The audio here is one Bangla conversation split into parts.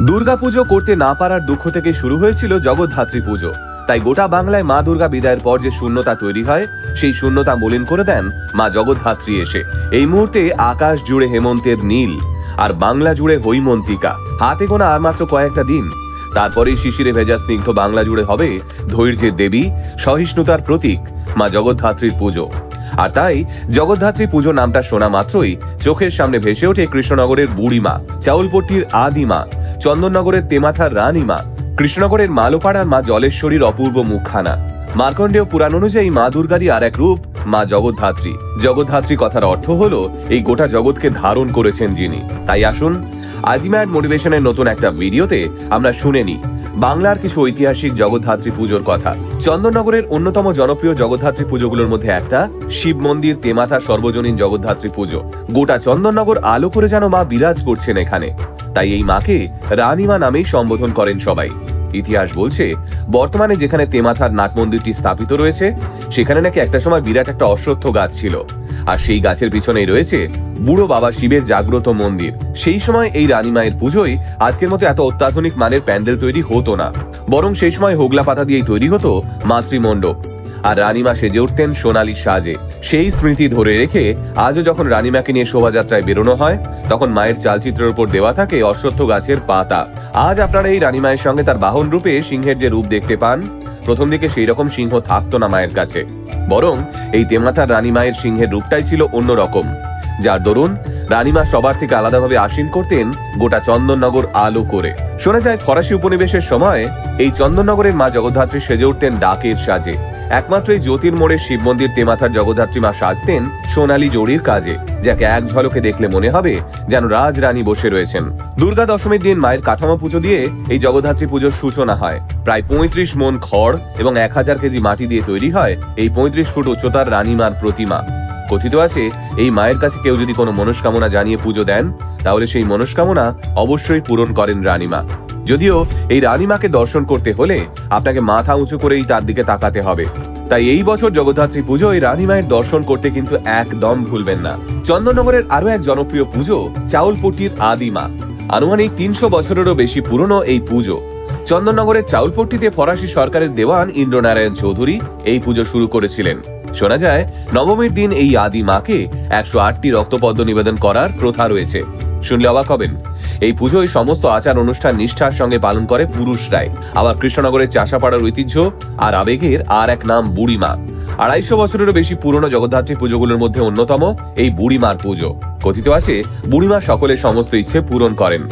দুর্গাপুজো করতে না পারার দুঃখ থেকে শুরু হয়েছিল জগদ্ধাত্রী পুজো। তাই গোটা বাংলায় মা দুর্গা বিদায়ের পর যে শূন্যতা তৈরি হয়, সেই শূন্যতা মলিন করে দেন মা জগদ্ধাত্রী এসে। এই মুহূর্তে আকাশ জুড়ে হেমন্তের নীল, আর বাংলা জুড়ে হৈমন্তিকা। হাতে গোনা আর মাত্র কয়েকটা দিন, তারপরেই শিশিরে ভেজা স্নিগ্ধ বাংলা জুড়ে হবে ধৈর্যের দেবী, সহিষ্ণুতার প্রতীক মা জগদ্ধাত্রীর পুজো। আর তাই জগদ্ধাত্রী পুজো নামটা শোনা মাত্রই চোখের সামনে ভেসে ওঠে কৃষ্ণনগরের বুড়িমা, চাউলপট্টির আদিমা, চন্দননগরের তেমাথার রানীমা, কৃষ্ণনগরের মালোপাড়ার মা জলেশ্বরীর অপূর্ব মুখখানা। মার্কণ্ডেয় পুরাণ অনুযায়ী মা দুর্গারই আর এক রূপ মা জগদ্ধাত্রী। জগদ্ধাত্রী কথার অর্থ হলো এই গোটা জগৎকে ধারণ করেছেন যিনি। তাই আসুন আল্টিমেট মোটিভেশনের নতুন একটা ভিডিওতে আমরা শুনে নিই বাংলার কিছু ঐতিহাসিক জগদ্ধাত্রী পুজোর কথা। চন্দননগরের অন্যতম জনপ্রিয় জগদ্ধাত্রী পুজোগুলোর মধ্যে একটা শিব মন্দির তেমাথা সর্বজনীন জগদ্ধাত্রী পুজো। গোটা চন্দননগর আলো করে যেন মা বিরাজ করছেন এখানে। তাই এই মাকে রানীমা নামেই সম্বোধন করেন সবাই। ইতিহাস বলছে বর্তমানে যেখানে তেমাথার নাট মন্দিরটি স্থাপিত রয়েছে, সেখানে নাকি একটা সময় বিরাট একটা অশ্বত্থ গাছ ছিল, আর সেই গাছের পিছনেই রয়েছে বুড়ো বাবা শিবের জাগ্রত মন্দির। সেই সময় এই রানীমায়ের পুজোয় আজকের মতো এত অত্যাধুনিক মানের প্যান্ডেল তৈরি হতো না, বরং সেই সময় হোগলা পাতা দিয়েই তৈরি হতো মাতৃমণ্ডপ। আর রানীমা সেজে উঠতেন সোনালী সাজে। সেই স্মৃতি ধরে রেখে আজও যখন রানীমাকে নিয়ে শোভাযাত্রায় বেরোনো হয়, তখন মায়ের চালচিত্রের উপর দেওয়া থাকে অশ্বত্থ গাছের পাতা। আজ আপনারা এই রানীমায়ের সঙ্গে তার বাহন রূপে সিংহের যে রূপ দেখতে পান, প্রথম দিকে সেই রকম সিংহ থাকতো না মায়ের কাছে, বরং এই তেমাথার রানীমায়ের সিংহের রূপটাই ছিল অন্যরকম, যার দরুন রানীমা সবার থেকে আলাদাভাবে আসীন করতেন গোটা চন্দননগর আলো করে। শোনা যায় ফরাসি উপনিবেশের সময় এই চন্দননগরের মা জগদ্ধাত্রী সেজে উঠতেন ডাকের সাজে। একমাত্র এই জ্যোতির মোড়ের শিব মন্দির তেমাথার জগদ্ধাত্রী মা সাজতেন সোনালী জড়ির কাজে, যাকে এক ঝলকে দেখলে মনে হবে যেন রাজরানী বসে রয়েছেন। দুর্গা দশমীর দিন মায়ের কাঠামো পুজো দিয়ে এই জগদ্ধাত্রী পুজোর সূচনা হয়। প্রায় ৩৫ মন খড় এবং ১০০০ কেজি মাটি দিয়ে তৈরি হয় এই ৩৫ ফুট উচ্চতার রানীমার প্রতিমা। কথিত আছে এই মায়ের কাছে কেউ যদি কোনো মনস্কামনা জানিয়ে পুজো দেন, তাহলে সেই মনস্কামনা অবশ্যই পূরণ করেন রানীমা। যদিও এই রানীমাকে দর্শন করতে হলে আপনাকে মাথা উঁচু করেই তার দিকে তাকাতে হবে। তাই এই বছর জগদ্ধাত্রী পুজো এই রানীমায়ের দর্শন করতে কিন্তু একদম ভুলবেন না। চন্দননগরের আরো এক জনপ্রিয় পুজো চাউলপট্টির আদিমা। আনুমানিক ৩০০ বছরেরও বেশি পুরনো এই পুজো। চন্দননগরের চাউলপট্টিতে ফরাসি সরকারের দেওয়ান ইন্দ্রনারায়ণ চৌধুরী এই পুজো শুরু করেছিলেন। শোনা যায় নবমীর দিন এই আদিমাকে ১০৮টি রক্তপদ্ম নিবেদন করার প্রথা রয়েছে। শুনলে অবাক হবেন, এই পুজোয় সমস্ত আচার অনুষ্ঠান নিষ্ঠার সঙ্গে পালন করে পুরুষরাই। আবার কৃষ্ণনগরের চাষাপাড়ার ঐতিহ্য আর আবেগের আর এক নাম বুড়িমা। ২৫০ বছরেরও বেশি পুরনো জগদ্ধাত্রী পুজোগুলোর মধ্যে অন্যতম এই বুড়িমার পুজো। কথিত আছে বুড়িমা সকলের সমস্ত ইচ্ছে পূরণ করেন।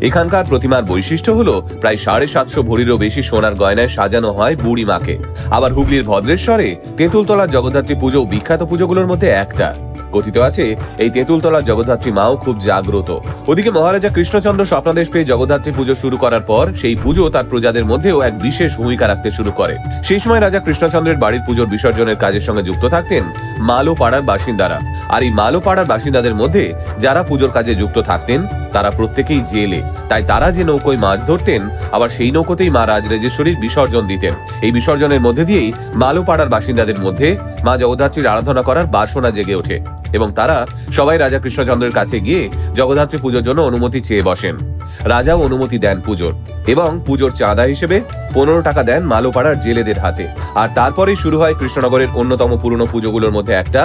এখানকার প্রতিমার বৈশিষ্ট্য হলো প্রায় ৭৫০ ভরিরও বেশি সোনার গয়নায় সাজানো হয় বুড়িমাকে। আবার হুগলির ভদ্রেশ্বরে তেঁতুলতলার জগদ্ধাত্রী পুজো বিখ্যাত পুজোগুলোর মধ্যে একটা। কথিত আছে এই তেঁতুলতলার জগদ্ধাত্রী মাও খুব জাগ্রত। ওদিকে মহারাজা কৃষ্ণচন্দ্র স্বপ্নাদেশ পেয়ে জগদ্ধাত্রী পুজো শুরু করার পর সেই পুজো তার প্রজাদের মধ্যেও এক বিশেষ ভূমিকা রাখতে শুরু করে। সেই সময় রাজা কৃষ্ণচন্দ্রের বাড়ির পুজোর বিসর্জনের কাজের সঙ্গে যুক্ত থাকতেন মালোপাড়ার বাসিন্দারা। আর এই মালোপাড়ার বাসিন্দাদের মধ্যে যারা পুজোর কাজে যুক্ত থাকতেন তারা প্রত্যেকেই জেলে। তাই তারা যে নৌকোয় মাছ ধরতেন, আবার সেই নৌকোতেই মা রাজরাজেশ্বরীর বিসর্জন দিতেন। এই বিসর্জনের মধ্যে দিয়েই মালোপাড়ার বাসিন্দাদের মধ্যে মা জগদ্ধাত্রীর আরাধনা করার বাসনা জেগে ওঠে এবং তারা সবাই রাজা কৃষ্ণচন্দ্রের কাছে গিয়ে জগদ্ধাত্রী পুজোর জন্য অনুমতি চেয়ে বসেন। রাজাও অনুমতি দেন পুজোর, এবং পুজোর চাঁদা হিসেবে ১৫ টাকা দেন মালোপাড়ার জেলেদের হাতে। আর তারপরেই শুরু হয় কৃষ্ণনগরের অন্যতম পুরনো পুজোগুলোর মধ্যে একটা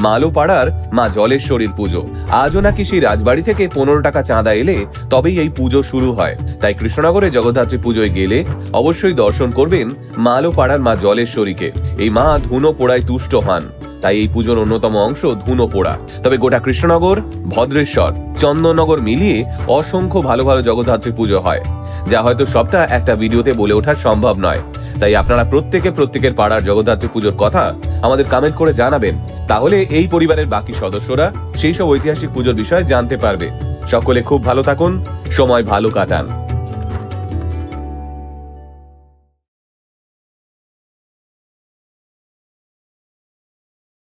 মালোপাড়ার মা জলেশ্বরীর পুজো। আজও নাকি সেই রাজবাড়ি থেকে ১৫ টাকা চাঁদা এলে তবেই এই পুজো শুরু হয়। তাই কৃষ্ণনগরে জগদ্ধাত্রী পুজোয় গেলে অবশ্যই দর্শন করবেন মালোপাড়ার মা জলেশ্বরীকে। এই মা ধুনো পোড়ায় তুষ্ট হন, তাই এই পুজোর অন্যতম অংশ ধুনো পোড়া। তবে গোটা কৃষ্ণনগর, ভদ্রেশ্বর, চন্দননগর মিলিয়ে অসংখ্য ভালো ভালো জগদ্ধাত্রী পুজো হয়, যা হয়তো সবটা একটা ভিডিওতে বলে ওঠা সম্ভব নয়। তাই আপনারা প্রত্যেকের পাড়ার জগদ্ধাত্রী পুজোর কথা আমাদের কমেন্ট করে জানাবেন। তাহলে এই পরিবারের বাকি সদস্যরা সেই সব ঐতিহাসিক পুজোর বিষয়ে জানতে পারবে। সকলে খুব ভালো থাকুন, সময় ভালো কাটান।